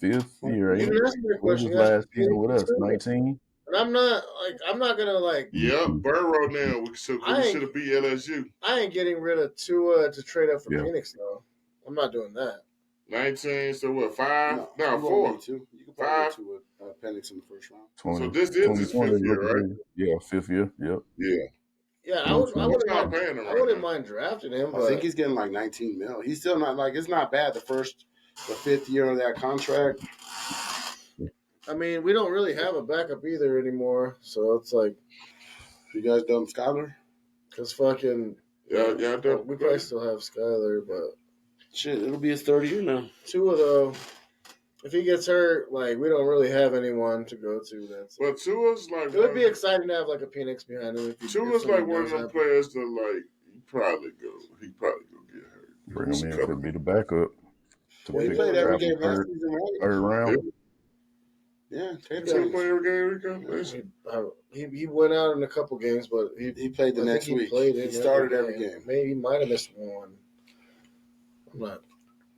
fifth year. You didn't ask me a question. Last season with us, 19. And I'm not gonna like. Yeah, Burrow now. We should have beat LSU. I ain't getting rid of Tua to trade up for Phoenix though. I'm not doing that. 19. So what? 5? No, 4. You can probably get to Penix in the first round. 20, so this is his fifth year, right? Yeah, fifth year. Yep. Yeah. Yeah, I wouldn't mind drafting him. But I think he's getting like 19 mil. He's still not like it's not bad. The fifth year of that contract. I mean, we don't really have a backup either anymore, so it's like, you guys done Skyler? Because fucking yeah, we probably still have Skyler, but shit, it'll be his third year now. Tua though, if he gets hurt, like we don't really have anyone to go to. But Tua's like it would be exciting to have like a Penix behind him. Tua's like one of them players that like he probably go get hurt. Bring him in to be the backup. He played every game last season, right? Third round. Yeah, he played every game. He went out in a couple games, but he played the next week. He started every game. Maybe he might have missed one. I'm not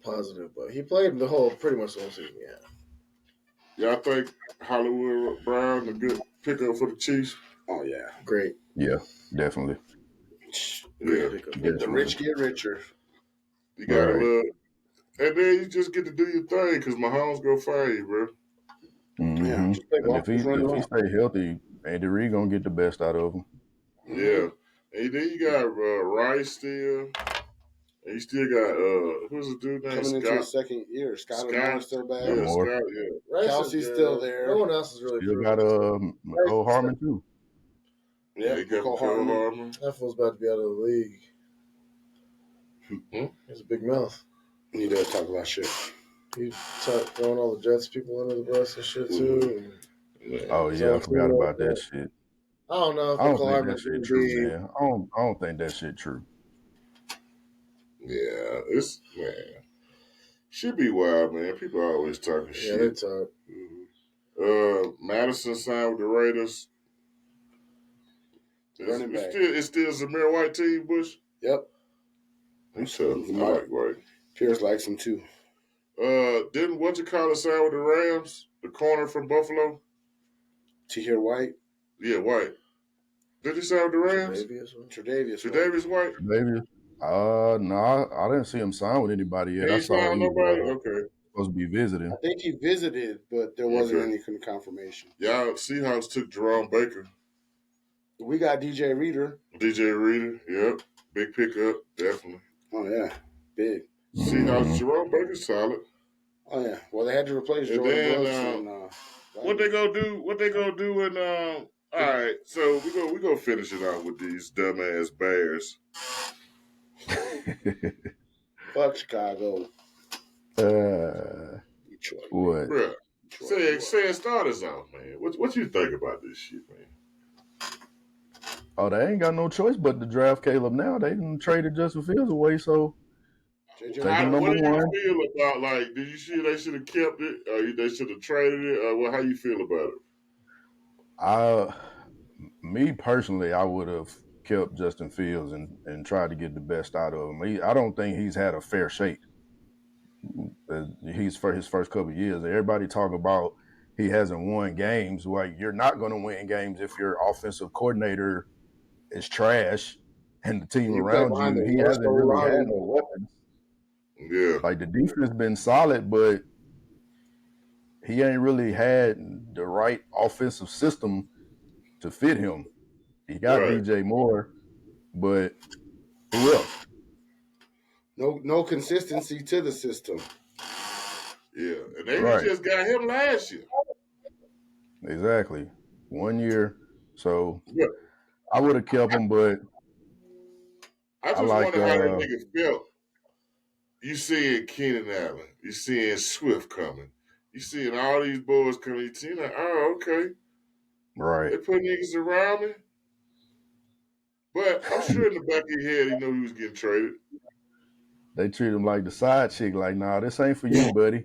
positive, but he played pretty much the whole season. Yeah, I think Hollywood Brown a good pickup for the Chiefs. Oh yeah, great. Yeah, definitely. Yeah, the rich get richer. You gotta love, and then you just get to do your thing because Mahomes go fire you, bro. Mm-hmm. Yeah, if he stay healthy, Andy Reid gonna get the best out of him. Yeah, and then you got Rice still. And you still got who's the dude named coming into his second year. Scott still back. Yeah, Scott. Yeah, Kelsey's still there. No one else is really. Still got Cole Harmon too. Yeah, he got Cole Harmon. That fool's about to be out of the league. He's a big mouth. He does talk about shit. He throwing all the Jets people under the bus and shit too. Oh yeah, I forgot about that shit. I don't know if I don't think that shit true, man. I don't think that shit true. Yeah, it's should be wild, man. People are always talking shit. Yeah, they talk. Madison signed with the Raiders. It's still Zamir White team, Bush. Yep. He's I like White. Pierce likes him too. Didn't sign with the Rams? The corner from Buffalo. Tahir White. Yeah, White. Did he sign with the Rams? Tre'Davious White. No, I didn't see him sign with anybody yet. I saw him supposed to be visiting. I think he visited, but there wasn't any confirmation. Y'all Seahawks took Jerome Baker. We got DJ Reader. Yep. Big pickup, definitely. Oh yeah, big. Seahawks, Jerome Baker's solid. Oh yeah. Well, they had to replace Jordan Brooks. What they gonna do? In all right, so we gonna finish it out with these dumbass Bears. Fuck Chicago. Detroit. What? Bruh. Say start us out, man. What you think about this shit, man? Oh, they ain't got no choice but to draft Caleb now. They didn't traded Justin Fields away, so what do you feel about, like, did you see they should have kept it, or they should have traded it, or how you feel about it? Me personally, I would have kept Justin Fields and tried to get the best out of him. I don't think he's had a fair shake. He's for his first couple of years. Everybody talk about he hasn't won games. Like, you're not going to win games if your offensive coordinator is trash and the team around you. He hasn't really had no weapons. Yeah. Like the defense been solid, but he ain't really had the right offensive system to fit him. He got DJ Moore, but who else? No consistency to the system. Yeah, and they just got him last year. Exactly. 1 year. So I would have kept him, but I just wonder how that nigga felt. You seeing Keenan Allen, you seeing Swift coming, you seeing all these boys coming. You like, oh, okay. Right. They put niggas around me. But I'm sure in the back of your head, he knew he was getting traded. They treat him like the side chick. Like, nah, this ain't for you, buddy.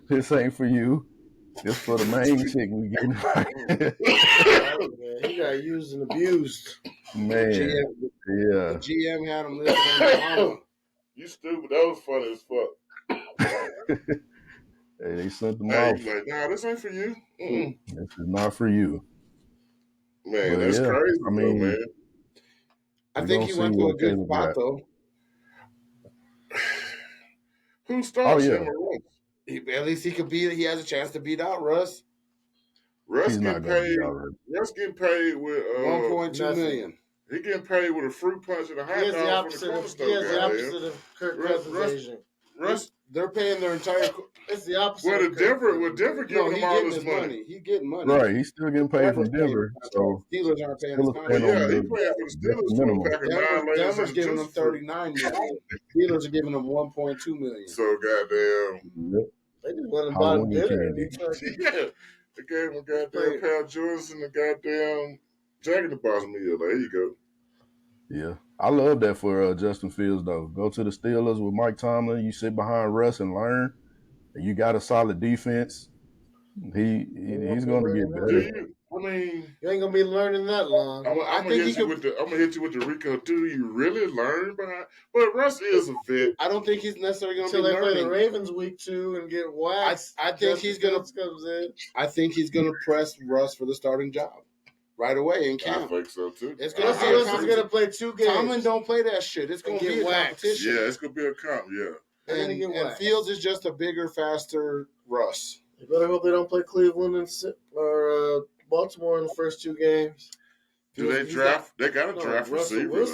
This ain't for you. This for the main chick we getting. He got used and abused. Man, the GM had him listed on the Bama. You stupid. That was funny as fuck. Hey, they sent them off. He's like, nah, this ain't for you. This is not for you. Man, but that's crazy, I mean, man. I think he went to a good spot, though. Who starts him or Russ? At least he has a chance to beat out Russ. Russ getting paid. Russ getting paid with $1.2 million. He getting paid with a fruit punch and a hot dog from the corner store. He has the opposite of Kirk Cousins' agent. Russ, they're paying their entire. It's the opposite. Well, Denver giving him all this money. He's getting money. Right, he's still getting paid from Denver. So Steelers aren't paying his contract. Yeah, he's paying for the Steelers. Denver's giving him $39 million. Steelers are giving him $1.2 million. So goddamn. They just went and bought dinner. Yeah, they gave him goddamn Pal Jordans and the goddamn Jack in the Box meal. There you go. Yeah, I love that for Justin Fields, though. Go to the Steelers with Mike Tomlin. You sit behind Russ and learn. And you got a solid defense. He's going to get better. You ain't gonna be learning that long. I'm gonna hit you with the Rico. Do you really learn behind? But Russ is a vet. I don't think he's necessarily gonna be learning. Until they play the Ravens week 2 and get waxed. I think he's gonna. I think he's gonna press Russ for the starting job right away in camp. I think so too. It's gonna Russ is gonna play 2 games. Tomlin don't play that shit. It's gonna be a competition. Yeah, it's gonna be a comp. Yeah. And Fields is just a bigger, faster Russ. You better hope they don't play Cleveland or Baltimore in the first 2 games. Do they draft? They got a draft receiver.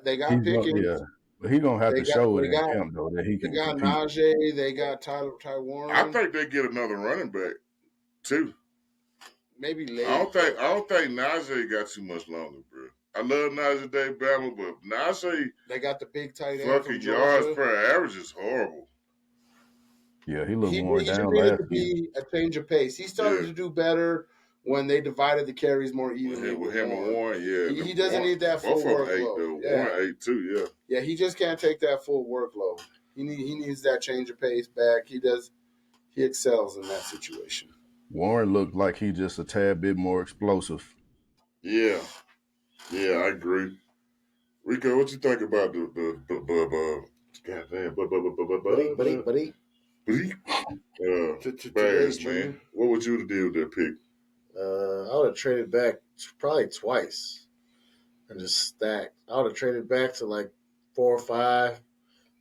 They got Pickens. Yeah, but he's gonna have to show it in camp though that he can. They got Najee. They got Ty Warren. I think they get another running back too. Maybe later. I don't think Najee got too much longer, bro. I love Najee Day Bama, but Najee. They got the big tight end. Fucking yards per average is horrible. Yeah, he looked worn down last last year. He a change of pace. He started to do better when they divided the carries more evenly. With him and Warren, yeah. He doesn't need that full workload. Warren 8 too, yeah. Yeah, he just can't take that full workload. He needs that change of pace back. He excels in that situation. Warren looked like he just a tad bit more explosive. Yeah. Yeah, I agree. Rico, what you think about the buddy? Bears, man. What would you do with that pick? I would have traded back probably twice and just stacked. I would have traded back to like 4 or 5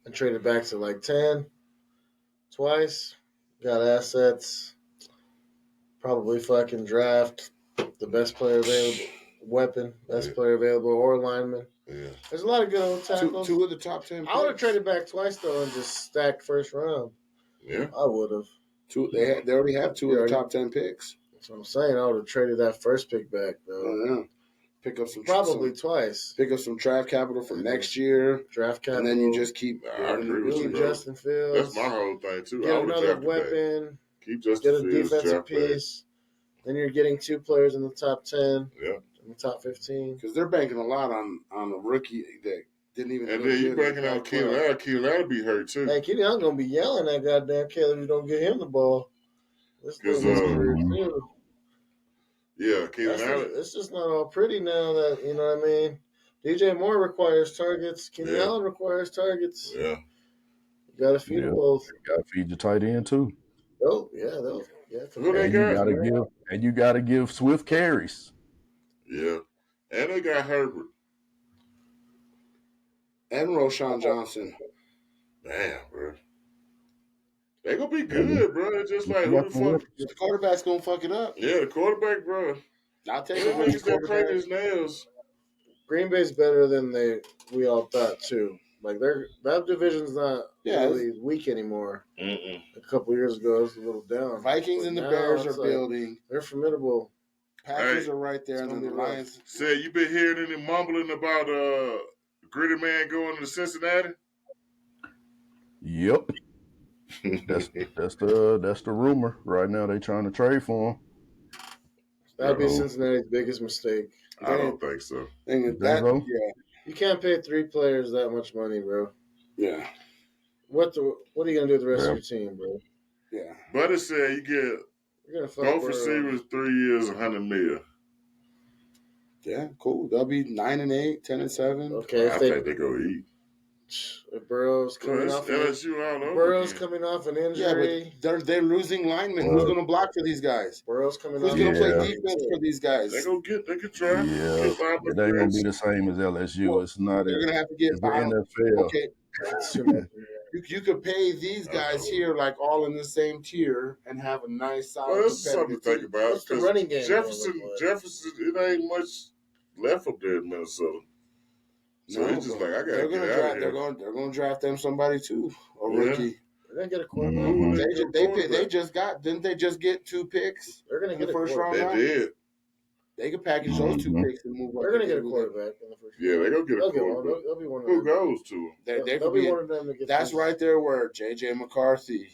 and traded back to like 10 twice. Got assets. Probably fucking draft the best player available, best player available, or lineman. Yeah. There's a lot of good old tackles. Two of the top 10 picks. I would have traded back twice, though, and just stacked first round. Yeah. I would have. They already have 2 of the top 10 picks. That's what I'm saying. I would have traded that first pick back, though. Yeah. Pick up twice. Pick up some draft capital for next year. Draft capital. And then you just keep. I agree with you, Justin Fields. That's my whole thing, too. Get another weapon. Keep Justin Fields. Get a defensive piece. Then you're getting 2 players in the top 10. Yeah. In the top 15. Because they're banking a lot on a rookie that didn't even. And then you're banking on Keenan Allen. Keenan Allen be hurt too. Hey, Keenan Allen gonna be yelling at goddamn Caleb if you don't get him the ball. Because yeah, Keenan Allen. It's just not all pretty now. That you know what I mean. DJ Moore requires targets. Keenan Allen requires targets. Yeah. You gotta feed them both. You gotta feed your tight end too. Oh yeah, and you gotta give Swift carries. Yeah, and they got Herbert. And Roshan Johnson. Damn, bro. They gonna be good, bro. It's just like who the fuck? The quarterback's gonna fuck it up. Yeah, the quarterback, bro. I'll take the niggas that paint his nails. Green Bay's better than we all thought too. Like that division's not really weak anymore. Mm-mm. A couple years ago, it was a little down. Vikings and the Bears are building. They're formidable. Packers are right there, and then the Lions. Say, you been hearing any mumbling about Gritty Man going to Cincinnati? Yep. that's the rumor right now. They trying to trade for him. That'd be Cincinnati's biggest mistake. I don't think so. You can't pay 3 players that much money, bro. Yeah. What are you gonna do with the rest of your team, bro? Yeah. Buddy said you're gonna both receivers 3 years, $100 million. Yeah, cool. They'll be 9-8, 10-7. Okay, I think they go eat. If Burrow's coming off an injury. Yeah, but they're losing linemen. Who's going to block for these guys? Burrow's coming off. Who's going to play defense for these guys? They can try. Yeah, it ain't going to be the same as LSU. Well, it's not. They're going to have to get the NFL. Okay. You could pay these guys here like all in the same tier and have a nice solid. Well, that's something to think about. What's the running game? Jefferson, it ain't much left up there in Minnesota. So he's just like, I gotta get out of here. They're gonna draft them somebody too, a rookie. They're gonna get a quarterback. They just got. Didn't they just get 2 picks? They're gonna get the first round. They did. They could package those 2 picks and move. They're gonna get a quarterback in the first. Yeah, they gonna get a quarterback. They'll be one of them. Who goes to them? They'll be one of them to get. That's right there where JJ McCarthy,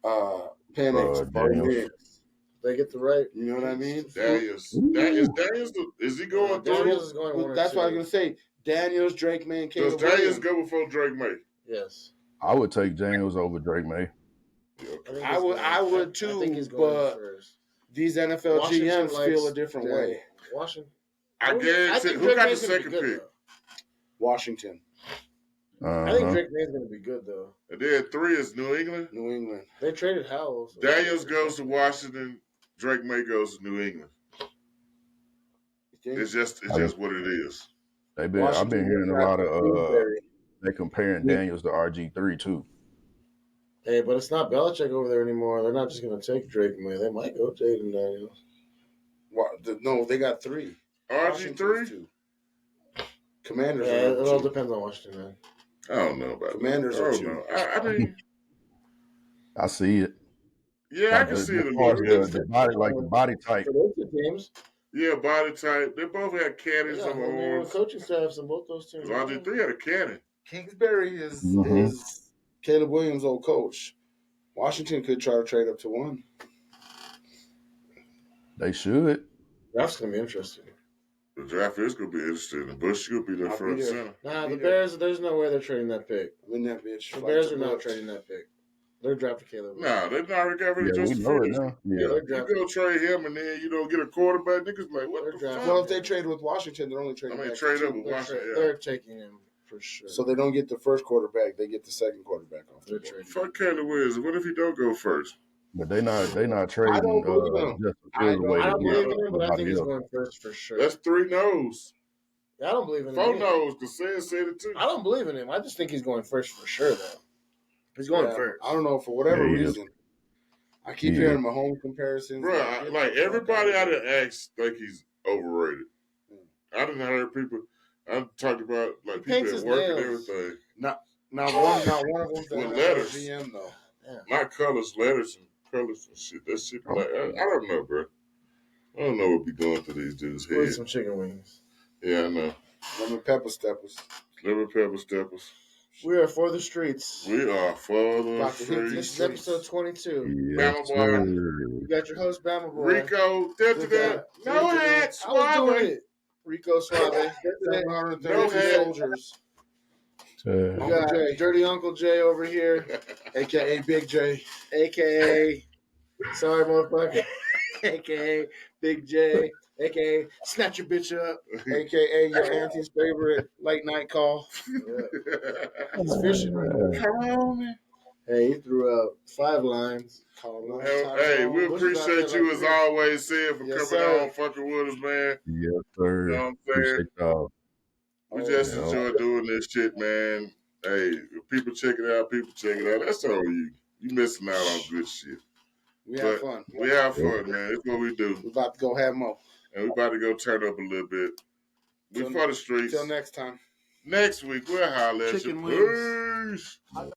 Penix, Daniels. They get the right. You know what I mean? Daniels. Is he going? Daniels is going. Well, that's what I was gonna say. Daniels, Drake May, and Caleb. Does Daniels go before Drake May? Yes. I would take Daniels over Drake May. I would too. I think he's going first. These NFL GMs feel a different way. Washington. I guarantee. Who got the second pick? Washington. I think Drake May's going to be good though. And then 3 is New England. New England. They traded Howell. So Daniels goes to Washington. Drake May goes to New England. It's just what it is. I've been hearing a lot of they comparing Daniels to RG3 too. Hey, but it's not Belichick over there anymore. They're not just going to take Drake May. They might go Jaden Daniels. No, they got 3. RG3? Commanders. Yeah, it all depends on Washington, man. I don't know about Commanders. I don't know. I mean, I see it. Yeah, I can see it. The body type. For those 2 teams. Yeah, body type. They both had cannons on the arms. Coaching staffs in both those teams. RG3 had a cannon. Kingsbury is Caleb Williams' old coach. Washington could try to trade up to 1. They should. That's going to be interesting. The draft is going to be interesting. The Bush could be there front and center. Nah, the Bears, there's no way they're trading that pick. Wouldn't that bitch? The Bears are not trading that pick. They're drafting Caleb. Nah, they've already got rid of Justin Fields. Yeah, you go trade him and then, get a quarterback. Niggas like, what the fuck? Well, if they trade with Washington, they're only trading trade up with Washington. They're taking him for sure. So they don't get the first quarterback. They get the second quarterback off. They're trading. Fuck Caleb Williams. What if he don't go first? But they not trading. I don't believe him. I don't believe in him, but I think he's going first for sure. That's 3 no's. I don't believe in him. 4 no's, because Sam said it too. I don't believe in him. I just think he's going first for sure, though. He's going first. I don't know, for whatever reason. I keep hearing Mahomes comparisons. Bro, like everybody I done asked think he's overrated. I didn't heard people. I talked about like people at work and everything. Not one of them with letters. GM though. Yeah. Not colors, letters and shit. That shit. Like I don't know, bro. I don't know what be going through these dudes' heads. With some chicken wings. Yeah, I know. Lemon pepper steppers. We are for the streets. We are for the streets. This is episode 22. Yes, Bama boy. You got your host, Bama boy. Rico. No hat. I was doing it. Rico Suave. No hat. Soldiers. We got Dirty Uncle J over here. A.K.A. Big J. A.K.A. Sorry, motherfucker. A.K.A. Big J. A.K.A. Snatch Your Bitch Up. A.K.A. your auntie's favorite late night call. Yeah. He's fishing right now. Come on, man. Hey, he threw out 5 lines. Hey, we appreciate you as always, Sid, for coming on, fucking with us, man. Yes, sir. You know what I'm saying? We just enjoy doing this shit, man. Hey, if people check it out, That's all you. You missing out on good shit. We have fun. We have fun, man. It's what we do. We about to go have more. And we about to go turn up a little bit. We for the streets. Till next time. Next week, we'll holler at you. Peace.